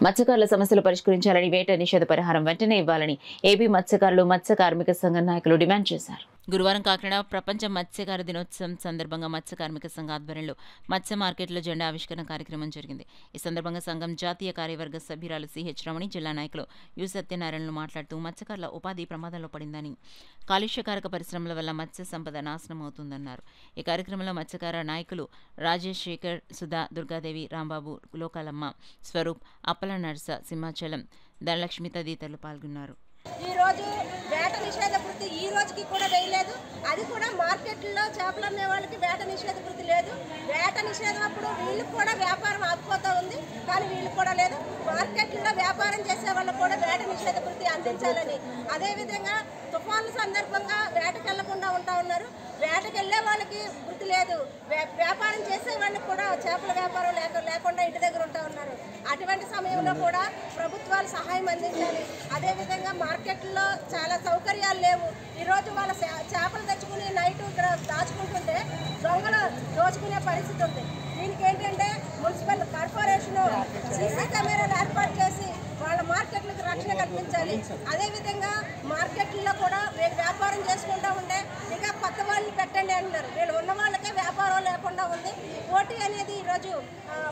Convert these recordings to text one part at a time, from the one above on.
మత్స్యకారుల సమస్యలు పరిష్కరించాలని, వేట నిషేధ పరిహారం వెంటనే ఇవ్వాలని ఏపీ మత్స్యకారులు, మత్స్య కార్మిక సంఘం నాయకులు డిమాండ్ చేశారు. గురువారం కాకినాడ ప్రపంచ మత్స్యకార దినోత్సవం సందర్భంగా మత్స్య కార్మిక సంఘ ఆధ్వర్యంలో మత్స్య మార్కెట్లో జెండా ఆవిష్కరణ కార్యక్రమం జరిగింది. ఈ సందర్భంగా సంఘం జాతీయ కార్యవర్గ సభ్యురాలు సిహెచ్ రమణి, జిల్లా నాయకులు యు సత్యనారాయణలు మాట్లాడుతూ మత్స్యకారుల ఉపాధి ప్రమాదంలో పడిందని, కాలుష్యకారక పరిశ్రమల వల్ల మత్స్య సంపద నాశనం అవుతుందన్నారు. ఈ కార్యక్రమంలో మత్స్యకార నాయకులు రాజేష్ శేఖర్, సుధా, దుర్గాదేవి, రాంబాబు, లోకాలమ్మ, స్వరూప్, అప్పల నర్స, సింహాచలం, ధనలక్ష్మి తదితరులు పాల్గొన్నారు. ఈ రోజు వేట నిషేధ వృత్తి ఈ రోజుకి కూడా వేయలేదు. అది కూడా మార్కెట్లో చేపలు అమ్మే వాళ్ళకి వేట నిషేధ వృత్తి లేదు. వేట నిషేధం అప్పుడు వీళ్ళకి కూడా వ్యాపారం ఆగిపోతూ ఉంది, కానీ వీళ్ళకి కూడా లేదు. మార్కెట్లో వ్యాపారం చేసే వాళ్ళకు కూడా వేట నిషేధ వృత్తి అందించాలని, అదేవిధంగా తుఫాన్ల సందర్భంగా వేటకు వెళ్లకుండా ఉంటా ఉన్నారు. వేటకు వెళ్ళే వాళ్ళకి వృత్తి లేదు, వ్యాపారం చేసే వాళ్ళకి కూడా చేపల వ్యాపారం లేకుండా ఇంటి దగ్గర ఉంటా ఉన్నారు. అటువంటి సమయంలో కూడా ప్రభుత్వాలు సహాయం అందించాలి. అదేవిధంగా మార్కెట్లో చాలా సౌకర్యాలు లేవు. ఈరోజు వాళ్ళ చేపలు తెచ్చుకుని నైట్ ఇక్కడ దాచుకుంటుంటే దొంగలు దోచుకునే పరిస్థితి ఉంది. దీనికి ఏంటంటే మున్సిపల్ కార్పొరేషన్ సీసీ కెమెరాలు ఏర్పాటు చేసి వాళ్ళ మార్కెట్లకు రక్షణ కల్పించాలి. అదేవిధంగా మార్కెట్లో కూడా వీళ్ళు వ్యాపారం చేసుకుంటూ ఉంటే ఇంకా కొత్త వాళ్ళని పెట్టండి అంటున్నారు. వీళ్ళు ఉన్న వాళ్ళకే వ్యాపారం లేకుండా ఉంది. పోటీ అనేది ఈరోజు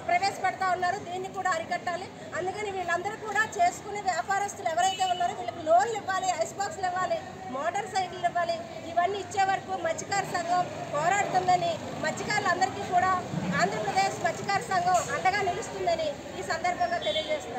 ప్రవేశపెడతా ఉన్నారు. దీన్ని కూడా అరికట్టాలి. అందుకని వీళ్ళందరూ కూడా చేసుకునే వ్యాపారస్తులు ఎవరైతే ఉన్నారో వీళ్ళకి లోన్లు ఇవ్వాలి, ఐస్ బాక్స్లు ఇవ్వాలి, మోటార్ సైకిల్ ఇవ్వాలి. ఇవన్నీ ఇచ్చే వరకు మత్స్యకార సంఘం పోరాడుతుందని, మత్స్యకారులందరికీ కూడా ఆంధ్రప్రదేశ్ మత్స్యకార సంఘం అండగా నిలుస్తుందని ఈ సందర్భంగా తెలియజేస్తున్నారు.